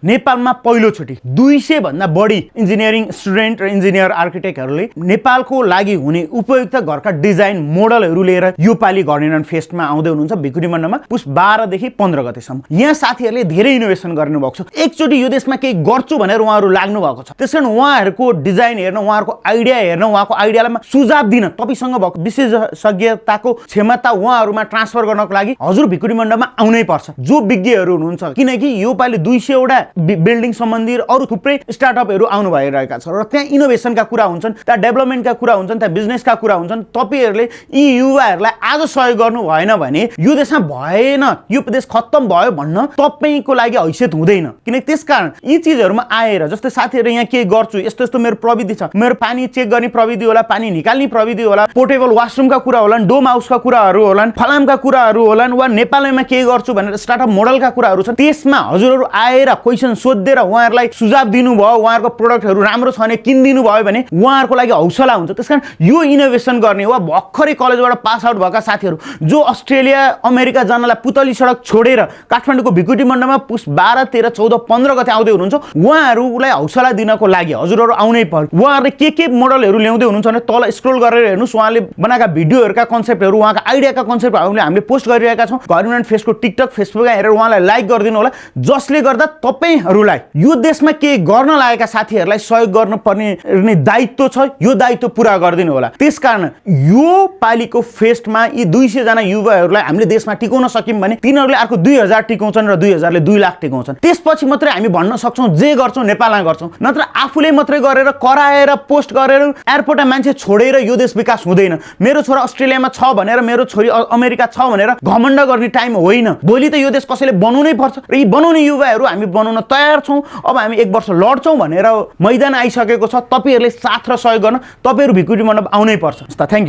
नेपालमा पहिलोचोटि 200 भन्दा बढी इन्जिनियरिङ स्टुडेन्ट र इन्जिनियर आर्किटेक्टहरूले नेपालको लागि हुने उपयुक्त घरका डिजाइन मोडलहरू लिएर यो पालि गर्नेनन् फेस्टमा आउँदै हुनुहुन्छ भिकुटी मण्डपमा पुस 12 देखि 15 गतेसम्म। यहाँ साथीहरूले धेरै इनोभेसन गर्नु भएको छ। एकचोटि यो देशमा केही गर्छु भनेर उहाँहरू लाग्नु भएको छ। त्यसकारण उहाँहरूको डिजाइन हेर्न, उहाँहरूको आइडिया हेर्न, उहाँको आइडियालाई सुझाव दिन तपाईसँग भएको विशेषज्ञताको क्षमता उहाँहरूमा ट्रान्सफर गर्नको लागि हजुर भिकुटी मण्डपमा आउनै पर्छ। जो विज्ञहरू हुनुहुन्छ, किनकि यो पालि 200 वटा बिल्डिङ सम्बन्धी अरू थुप्रै स्टार्टअपहरू आउनु भइरहेका छ र त्यहाँ इनोभेसनका कुरा हुन्छन्, त्यहाँ डेभलपमेन्टका कुरा हुन्छन्, त्यहाँ बिजनेसका कुरा हुन्छन्। तपाईहरूले यी युवाहरूलाई आज सहयोग गर्नु भएन भने यो देशमा भएन, यो देश खत्तम भयो भन्न तपाईको लागि हैसियत हुँदैन। किनकि त्यसकारण यी चिजहरूमा आएर जस्तै साथीहरू यहाँ के गर्छु, यस्तो यस्तो मेरो प्रविधि छ, मेरो पानी चेक गर्ने प्रविधि होला, पानी निकाल्ने प्रविधि होला, पोर्टेबल वासरुमका कुरा होलान्, डोम हाउसका कुराहरू होलान्, फलामका कुराहरू होलान्, वा नेपालमा के गर्छु भनेर स्टार्टअप मोडलका कुराहरू छन्। त्यसमा हजुरहरू आएर क्वेसन सोध्दै र उहाँहरूलाई सुझाव दिनुभयो, उहाँहरूको प्रोडक्टहरू राम्रो छ भने किनिदिनु भयो भने उहाँहरूको लागि हौसला हुन्छ। त्यसकारण यो इनोभेसन गर्ने वा भर्खरै कलेजबाट पास आउट भएका साथीहरू जो अस्ट्रेलिया अमेरिका जानलाई पुतली सडक छोडेर काठमाडौँको भिकुटी मण्डपमा पुस 12, 13, 14, 15 गते आउँदै हुनुहुन्छ, उहाँहरूलाई हौसला दिनको लागि हजुरहरू आउनै पर्यो। उहाँहरूले के मोडलहरू ल्याउँदै हुनुहुन्छ भने तल स्क्रोल गरेर हेर्नुहोस्, उहाँले बनाएका भिडियोहरूका कन्सेप्टहरू, उहाँका आइडियाका कन्सेप्टहरूले हामीले पोस्ट गरिरहेका छौँ। घरविमान फेसको टिकटक फेसबुकमा हेरेर उहाँलाई लाइक गरिदिनु होला, जसले गर्दा तपाईहरूलाई यो देशमा के गर्न लागेका साथीहरूलाई सहयोग गर्नुपर्ने दायित्व छ। यो दायित्व पुरा गरिदिनु होला। त्यसकारण यो पालिको फेस्टमा यी 200 जना युवाहरूलाई हामीले देशमा टिकाउन सक्यौँ भने तिनीहरूले अर्को 2000 टिकाउँछन् र 2000ले 2 लाख टिकाउँछन्। त्यसपछि मात्रै हामी भन्न सक्छौँ जे गर्छौँ नेपालमा गर्छौँ। नत्र आफूले मात्रै गरेर कराएर पोस्ट गरेर एयरपोर्टमा मान्छे छोडेर यो देश विकास हुँदैन। मेरो छोरा अस्ट्रेलियामा छ भनेर, मेरो छोरी अमेरिका छ भनेर घमण्ड गर्ने टाइम होइन। भोलि त यो देश कसैले बनाउनै पर्छ र यी बनाउने युवाहरू हामी बनाउन तयार छौँ। अब हामी 1 वर्ष लड्छौँ भनेर मैदान आइसकेको छ। तपाईहरूले साथ र सहयोग गर्न तपाईहरू भिकुटी मण्डप आउनै पर्छ। Thank you.